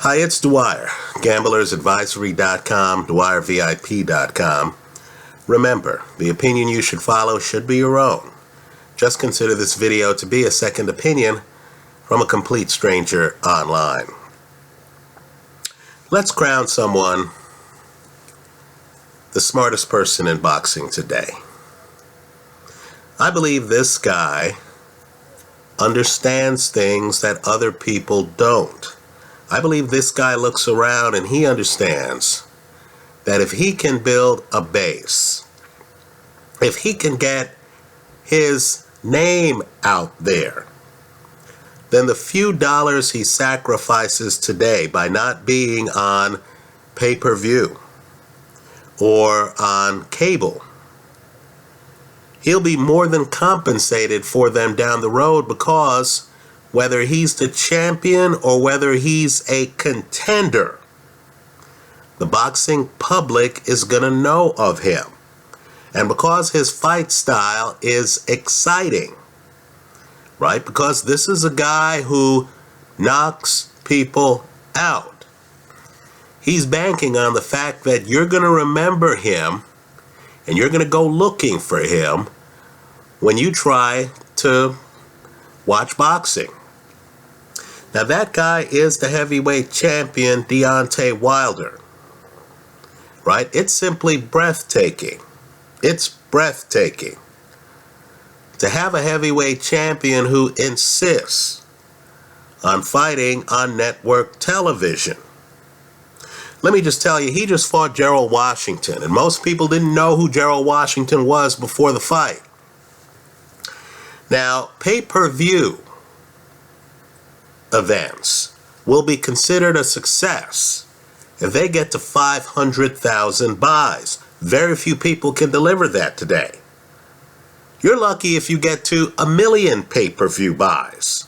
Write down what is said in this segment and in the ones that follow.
Hi, it's Dwyer, gamblersadvisory.com, dwyervip.com. Remember, the opinion you should follow should be your own. Just consider this video to be a second opinion from a complete stranger online. Let's crown someone the smartest person in boxing today. I believe this guy understands things that other people don't. I believe this guy looks around and he understands that if he can build a base, if he can get his name out there, then the few dollars he sacrifices today by not being on pay-per-view or on cable, he'll be more than compensated for them down the road, because whether he's the champion or whether he's a contender, the boxing public is going to know of him. And because his fight style is exciting, right? Because this is a guy who knocks people out. He's banking on the fact that you're going to remember him and you're going to go looking for him when you try to watch boxing. Now that guy is the heavyweight champion, Deontay Wilder, right? It's simply breathtaking. It's breathtaking to have a heavyweight champion who insists on fighting on network television. Let me just tell you, he just fought Gerald Washington, and most people didn't know who Gerald Washington was before the fight. Now, pay-per-view events will be considered a success if they get to 500,000 buys. Very few people can deliver that today. You're lucky if you get to 1 million pay-per-view buys.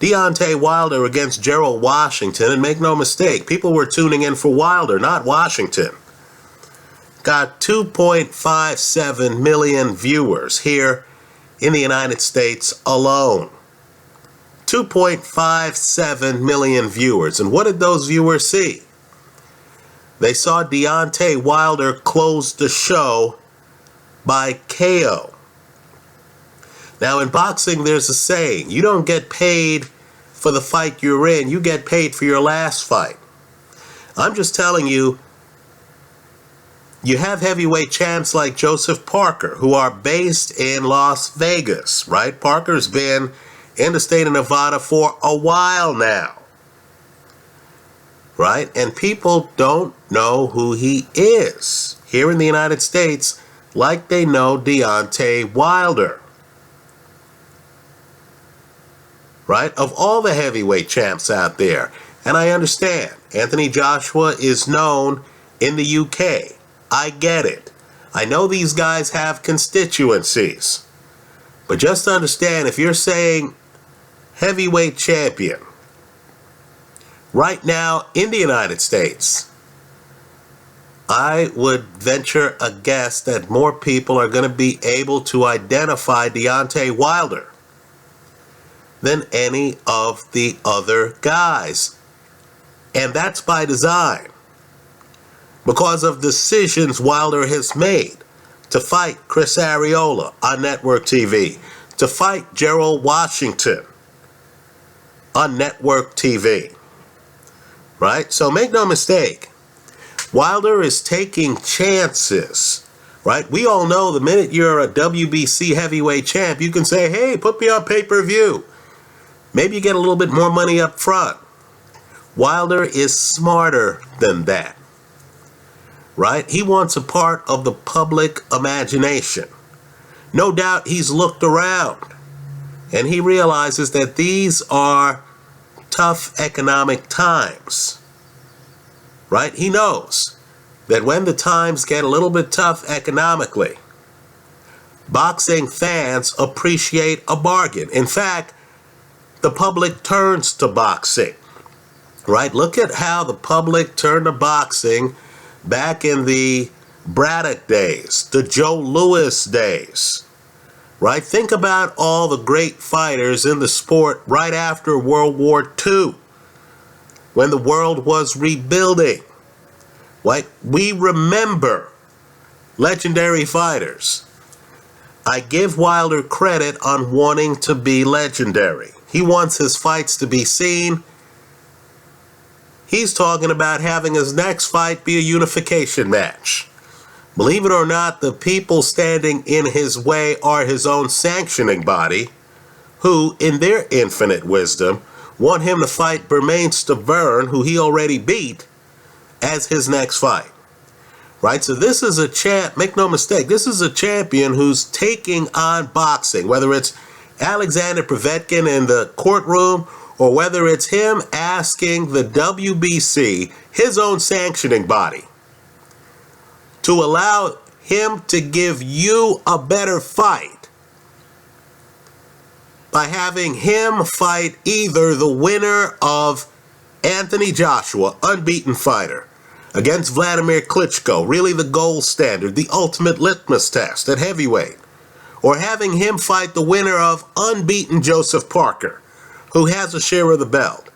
Deontay Wilder against Gerald Washington, and make no mistake, people were tuning in for Wilder, not Washington. Got 2.57 million viewers here in the United States alone. 2.57 million viewers. And what did those viewers see? They saw Deontay Wilder close the show by KO. Now in boxing there's a saying, you don't get paid for the fight you're in, you get paid for your last fight. I'm just telling you, you have heavyweight champs like Joseph Parker who are based in Las Vegas, right? Parker's been in the state of Nevada for a while now, right? And people don't know who he is here in the United States like they know Deontay Wilder, right? Of all the heavyweight champs out there, and I understand Anthony Joshua is known in the UK. I get it. I know these guys have constituencies, but just understand, if you're saying heavyweight champion right now in the United States, I would venture a guess that more people are going to be able to identify Deontay Wilder than any of the other guys. And that's by design, because of decisions Wilder has made to fight Chris Arreola on network TV, to fight Gerald Washington on network TV, right? So make no mistake, Wilder is taking chances, right? We all know the minute you're a WBC heavyweight champ, you can say, hey, put me on pay-per-view. Maybe you get a little bit more money up front. Wilder is smarter than that, right? He wants a part of the public imagination. No doubt he's looked around and he realizes that these are tough economic times, right? He knows that when the times get a little bit tough economically, boxing fans appreciate a bargain. In fact, the public turns to boxing, right? Look at how the public turned to boxing back in the Braddock days, the Joe Louis days, right? Think about all the great fighters in the sport right after World War II. when the world was rebuilding. Right? We remember legendary fighters. I give Wilder credit on wanting to be legendary. He wants his fights to be seen. He's talking about having his next fight be a unification match. Believe it or not, the people standing in his way are his own sanctioning body, who, in their infinite wisdom, want him to fight Bermane Stiverne, who he already beat, as his next fight. Right? So this is a champ, make no mistake, this is a champion who's taking on boxing, whether it's Alexander Povetkin in the courtroom or whether it's him asking the WBC, his own sanctioning body, to allow him to give you a better fight by having him fight either the winner of Anthony Joshua, unbeaten fighter, against Vladimir Klitschko, really the gold standard, the ultimate litmus test at heavyweight, or having him fight the winner of unbeaten Joseph Parker, who has a share of the belt,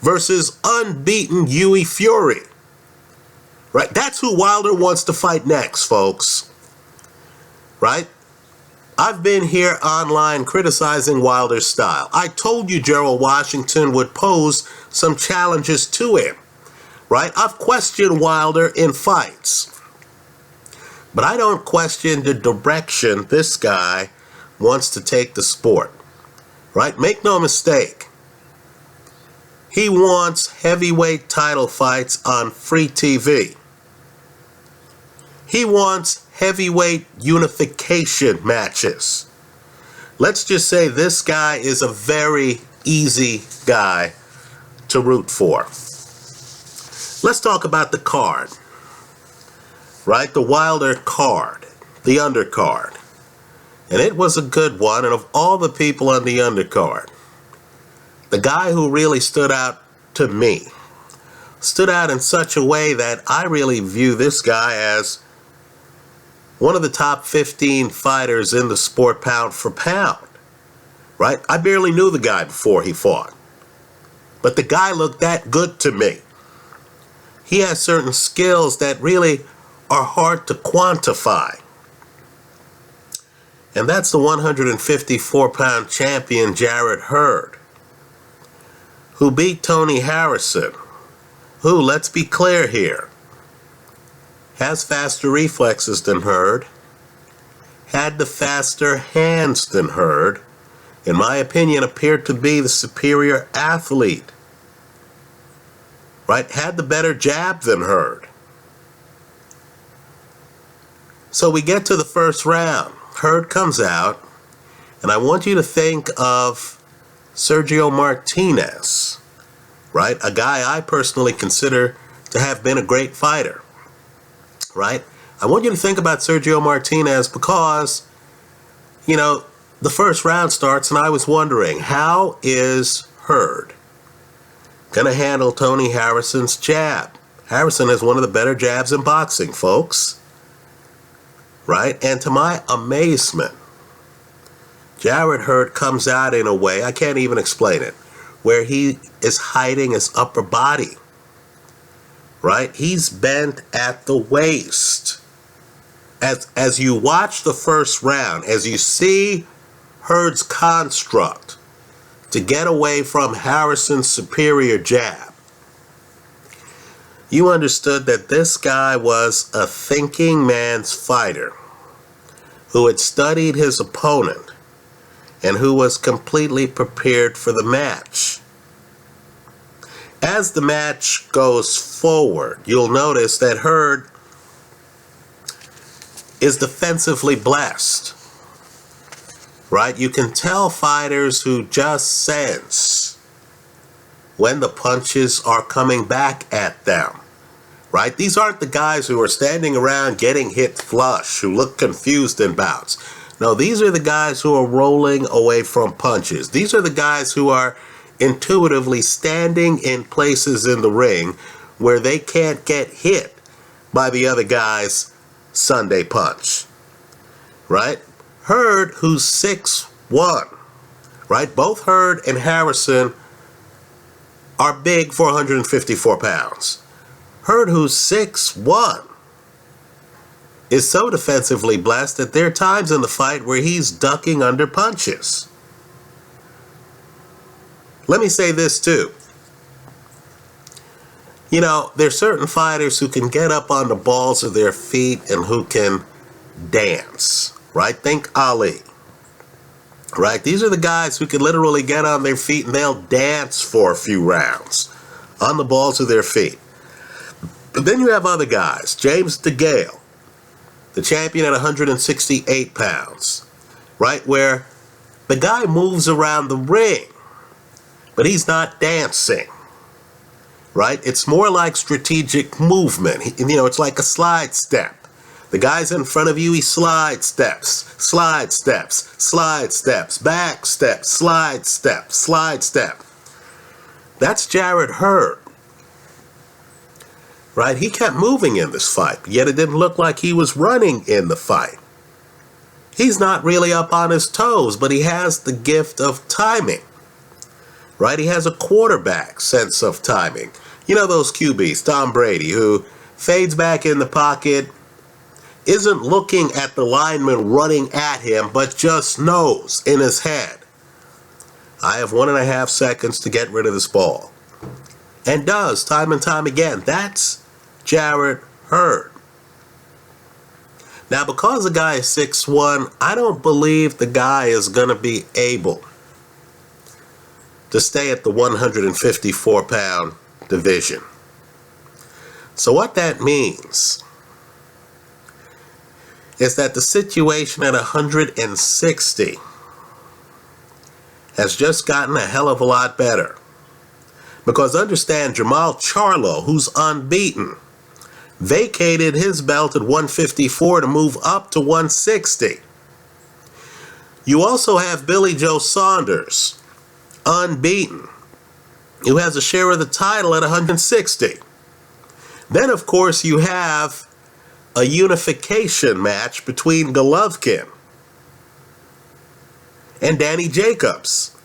versus unbeaten Hughie Fury. Right? That's who Wilder wants to fight next, folks. Right? I've been here online criticizing Wilder's style. I told you Gerald Washington would pose some challenges to him. Right? I've questioned Wilder in fights. But I don't question the direction this guy wants to take the sport. Right? Make no mistake. He wants heavyweight title fights on free TV. He wants heavyweight unification matches. Let's just say this guy is a very easy guy to root for. Let's talk about the card. Right? The Wilder card. The undercard. And it was a good one. And of all the people on the undercard, the guy who really stood out to me, stood out in such a way that I really view this guy as one of the top 15 fighters in the sport pound for pound. Right? I barely knew the guy before he fought. But the guy looked that good to me. He has certain skills that really are hard to quantify. And that's the 154-pound champion Jarrett Hurd, who beat Tony Harrison, who, let's be clear here, has faster reflexes than Hurd, had the faster hands than Hurd, in my opinion, appeared to be the superior athlete. Right? Had the better jab than Hurd. So we get to the first round. Hurd comes out, and I want you to think of Sergio Martinez, right? A guy I personally consider to have been a great fighter, right? I want you to think about Sergio Martinez because, you know, the first round starts, and I was wondering, how is Hurd going to handle Tony Harrison's jab? Harrison has one of the better jabs in boxing, folks. Right? And to my amazement, Jarrett Hurd comes out in a way, I can't even explain it, where he is hiding his upper body. Right? He's bent at the waist. As you watch the first round, as you see Hurd's construct to get away from Harrison's superior jab, you understood that this guy was a thinking man's fighter who had studied his opponent and who was completely prepared for the match. As the match goes forward, you'll notice that Hurd is defensively blessed. Right? You can tell fighters who just sense when the punches are coming back at them. Right? These aren't the guys who are standing around getting hit flush, who look confused in bouts. No, these are the guys who are rolling away from punches. These are the guys who are intuitively standing in places in the ring where they can't get hit by the other guy's Sunday punch. Right? Hurd, who's 6'1", right? Both Hurd and Harrison are big for 154 pounds. Hurd, who's 6'1", is so defensively blessed that there are times in the fight where he's ducking under punches. Let me say this too. You know, there's certain fighters who can get up on the balls of their feet and who can dance, right? Think Ali, right? These are the guys who can literally get on their feet and they'll dance for a few rounds on the balls of their feet. But then you have other guys. James DeGale, the champion at 168 pounds, right? Where the guy moves around the ring, but he's not dancing. Right? It's more like strategic movement. It's like a slide step. The guy's in front of you, he slide steps, slide steps, slide steps, back step, slide step, slide step. That's Jarrett Hurd. Right? He kept moving in this fight, yet it didn't look like he was running in the fight. He's not really up on his toes, but he has the gift of timing. Right? He has a quarterback sense of timing. You know those QBs, Tom Brady, who fades back in the pocket, isn't looking at the lineman running at him, but just knows in his head, I have 1.5 seconds to get rid of this ball. And does time and time again. That's Jarrett Hurd. Now, because the guy is 6'1", I don't believe the guy is going to be able to stay at the 154-pound division. So what that means is that the situation at 160 has just gotten a hell of a lot better. Because understand, Jamal Charlo, who's unbeaten, vacated his belt at 154 to move up to 160. You also have Billy Joe Saunders, unbeaten, who has a share of the title at 160. Then, of course, you have a unification match between Golovkin and Danny Jacobs,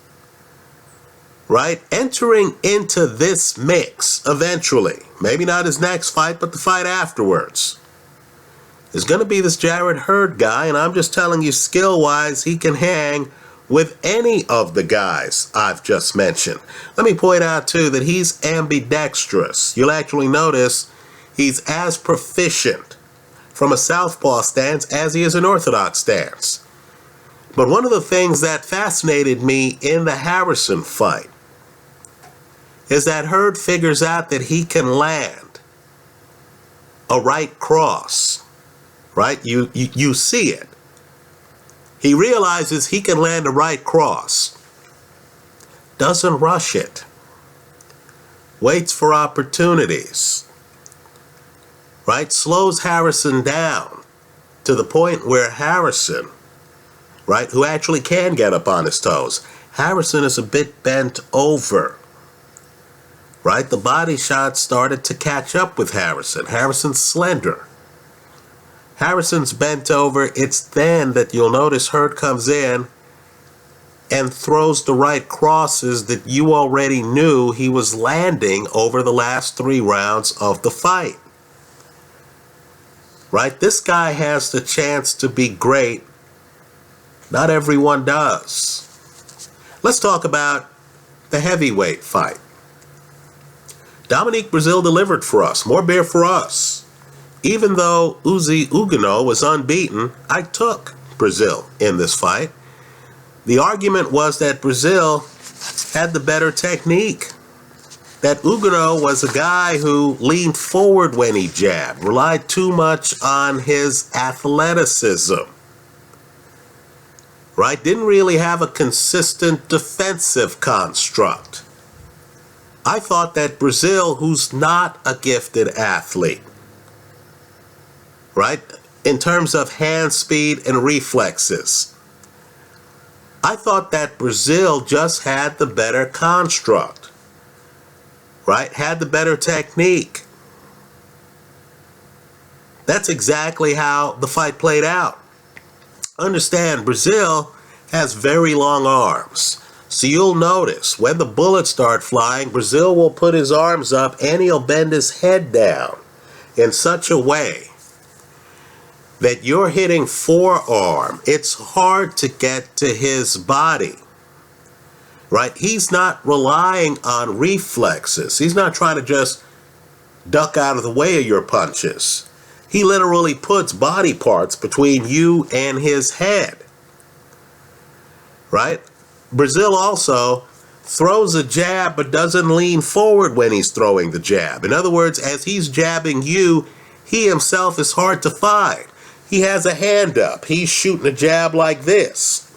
right? Entering into this mix eventually, maybe not his next fight, but the fight afterwards, is going to be this Jarrett Hurd guy, and I'm just telling you, skill-wise, he can hang with any of the guys I've just mentioned. Let me point out, too, that he's ambidextrous. You'll actually notice he's as proficient from a southpaw stance as he is an orthodox stance. But one of the things that fascinated me in the Harrison fight is that Hurd figures out that he can land a right cross, right? You see it. He realizes he can land a right cross, doesn't rush it, waits for opportunities, right? Slows Harrison down to the point where Harrison, right, who actually can get up on his toes, Harrison is a bit bent over, right? The body shots started to catch up with Harrison. Harrison's slender. Harrison's bent over. It's then that you'll notice Hurd comes in and throws the right crosses that you already knew he was landing over the last 3 rounds of the fight. Right? This guy has the chance to be great. Not everyone does. Let's talk about the heavyweight fight. Dominique Breazeale delivered for us. More beer for us. Even though Ugonoh was unbeaten, I took Breazeale in this fight. The argument was that Breazeale had the better technique. That Ugonoh was a guy who leaned forward when he jabbed, relied too much on his athleticism. Right? Didn't really have a consistent defensive construct. I thought that Breazeale, who's not a gifted athlete, right, in terms of hand speed and reflexes, I thought that Breazeale just had the better construct, right, had the better technique. That's exactly how the fight played out. Understand, Breazeale has very long arms. So you'll notice when the bullets start flying, Breazeale will put his arms up and he'll bend his head down in such a way that you're hitting forearm. It's hard to get to his body, right? He's not relying on reflexes. He's not trying to just duck out of the way of your punches. He literally puts body parts between you and his head, right? Breazeale also throws a jab but doesn't lean forward when he's throwing the jab. In other words, as he's jabbing you, he himself is hard to find. He has a hand up. He's shooting a jab like this.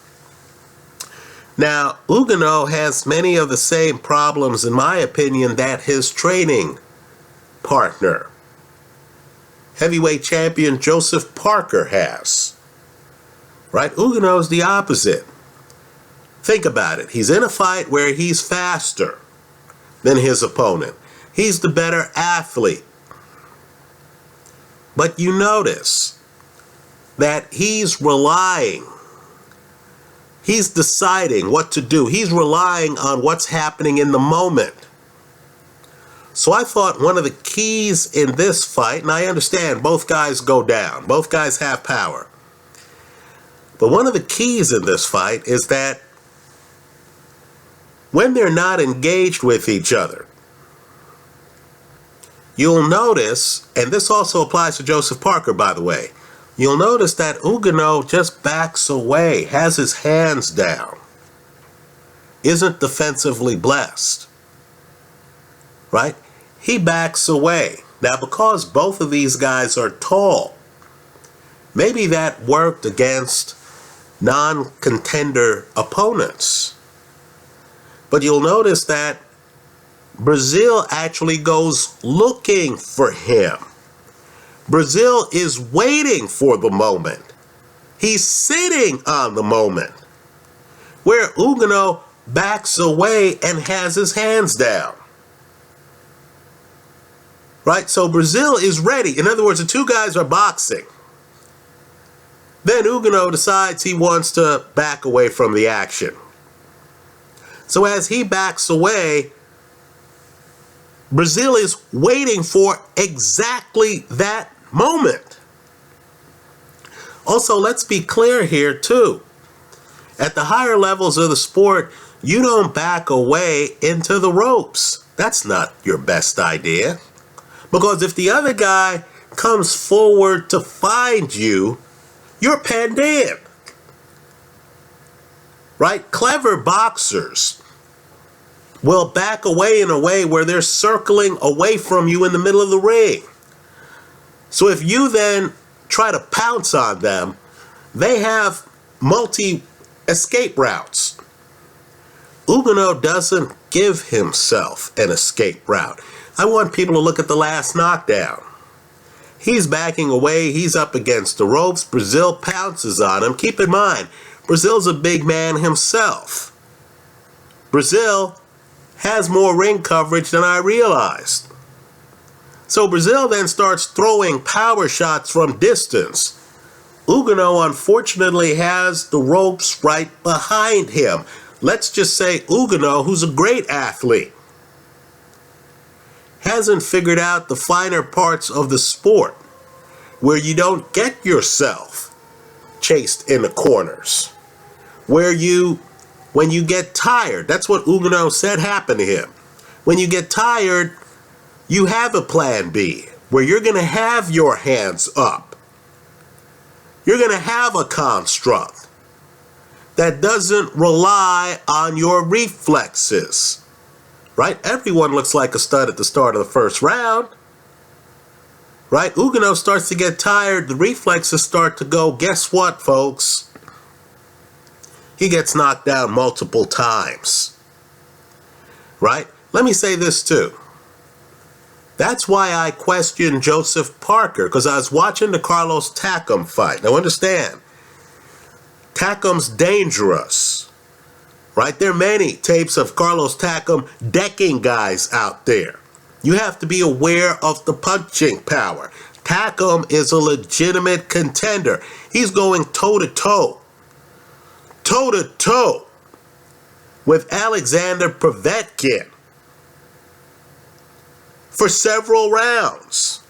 Now, Ugonoh has many of the same problems, in my opinion, that his training partner, heavyweight champion Joseph Parker, has. Right? Ugonoh is the opposite. Think about it. He's in a fight where he's faster than his opponent. He's the better athlete. But you notice that he's deciding what to do. He's relying on what's happening in the moment. So I thought one of the keys in this fight, and I understand both guys go down, both guys have power, but one of the keys in this fight is that when they're not engaged with each other, you'll notice, and this also applies to Joseph Parker, by the way, you'll notice that Ugonoh just backs away, has his hands down, isn't defensively blessed, right? He backs away. Now, because both of these guys are tall, maybe that worked against non-contender opponents. But you'll notice that Breazeale actually goes looking for him. Breazeale is waiting for the moment. He's sitting on the moment. Where Ugonoh backs away and has his hands down. Right? So Breazeale is ready. In other words, the two guys are boxing. Then Ugonoh decides he wants to back away from the action. So as he backs away, Breazeale is waiting for exactly that moment. Also, let's be clear here too. At the higher levels of the sport, you don't back away into the ropes. That's not your best idea. Because if the other guy comes forward to find you, you're penned in. Right? Clever boxers will back away in a way where they're circling away from you in the middle of the ring. So if you then try to pounce on them, they have multi-escape routes. Ugonoh doesn't give himself an escape route. I want people to look at the last knockdown. He's backing away. He's up against the ropes. Breazeale pounces on him. Keep in mind, Breazeale's a big man himself. Breazeale has more ring coverage than I realized. So Breazeale then starts throwing power shots from distance. Ugonoh, unfortunately, has the ropes right behind him. Let's just say Ugonoh, who's a great athlete, hasn't figured out the finer parts of the sport where you don't get yourself chased in the corners, where when you get tired, that's what Ugonoh said happened to him. When you get tired, you have a plan B where you're going to have your hands up. You're going to have a construct that doesn't rely on your reflexes. Right? Everyone looks like a stud at the start of the first round. Right? Ugonoh starts to get tired. The reflexes start to go. Guess what, folks? He gets knocked down multiple times. Right? Let me say this too. That's why I question Joseph Parker, because I was watching the Carlos Takam fight. Now understand, Takam's dangerous. Right? There are many tapes of Carlos Takam decking guys out there. You have to be aware of the punching power. Takam is a legitimate contender. He's going toe-to-toe with Alexander Povetkin for several rounds,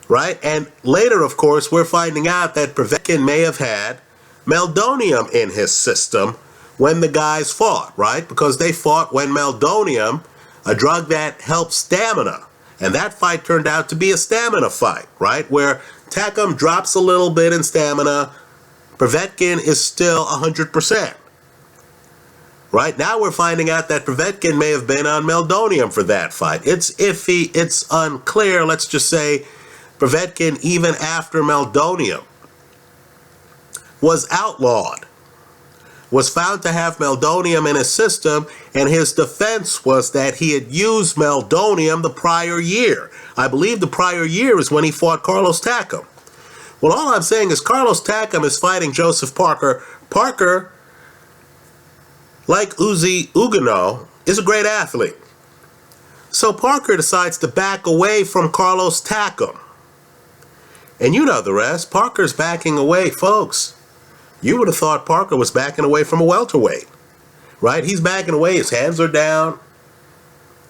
right? And later, of course, we're finding out that Povetkin may have had meldonium in his system when the guys fought, right? Because they fought when meldonium, a drug that helps stamina, and that fight turned out to be a stamina fight, right? Where Takam drops a little bit in stamina, Povetkin is still 100%. Right now we're finding out that Povetkin may have been on meldonium for that fight. It's iffy, it's unclear. Let's just say Povetkin, even after meldonium was outlawed, was found to have meldonium in his system, and his defense was that he had used meldonium the prior year. I believe the prior year is when he fought Carlos Takam. Well, all I'm saying is Carlos Takam is fighting Joseph Parker. Parker, like Ugonoh, is a great athlete. So Parker decides to back away from Carlos Takam. And you know the rest. Parker's backing away, folks. You would have thought Parker was backing away from a welterweight, right? He's backing away. His hands are down.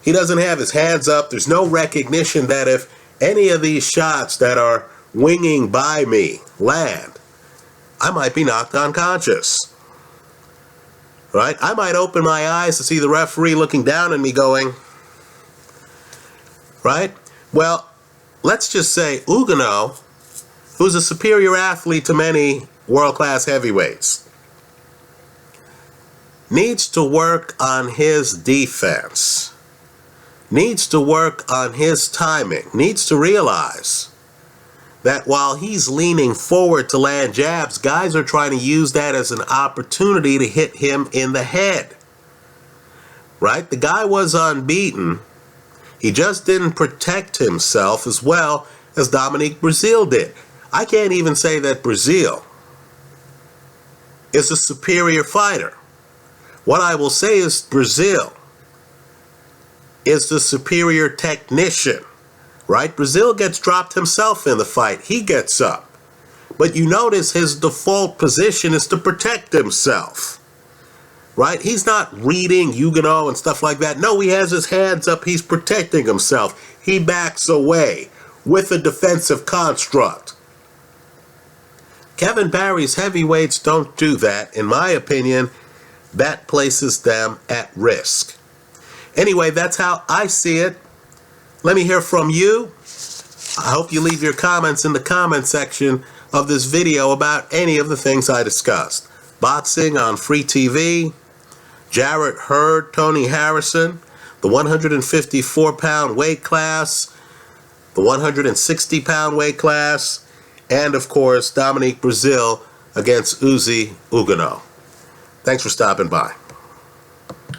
He doesn't have his hands up. There's no recognition that if any of these shots that are winging by me land, I might be knocked unconscious, right? I might open my eyes to see the referee looking down at me going, right? Well, let's just say Ugonoh, who's a superior athlete to many world-class heavyweights, needs to work on his defense, needs to work on his timing, needs to realize that while he's leaning forward to land jabs, guys are trying to use that as an opportunity to hit him in the head, right? The guy was unbeaten. He just didn't protect himself as well as Dominique Breazeale did. I can't even say that Breazeale is a superior fighter. What I will say is Breazeale is the superior technician, right? Breazeale gets dropped himself in the fight. He gets up. But you notice his default position is to protect himself, right? He's not reading Ugonoh and stuff like that. No, he has his hands up. He's protecting himself. He backs away with a defensive construct. Kevin Barry's heavyweights don't do that. In my opinion, that places them at risk. Anyway, that's how I see it. Let me hear from you. I hope you leave your comments in the comment section of this video about any of the things I discussed. Boxing on Free TV, Jarrett Hurd, Tony Harrison, the 154-pound weight class, the 160-pound weight class, and of course, Dominique Breazeale against Ugonoh. Thanks for stopping by.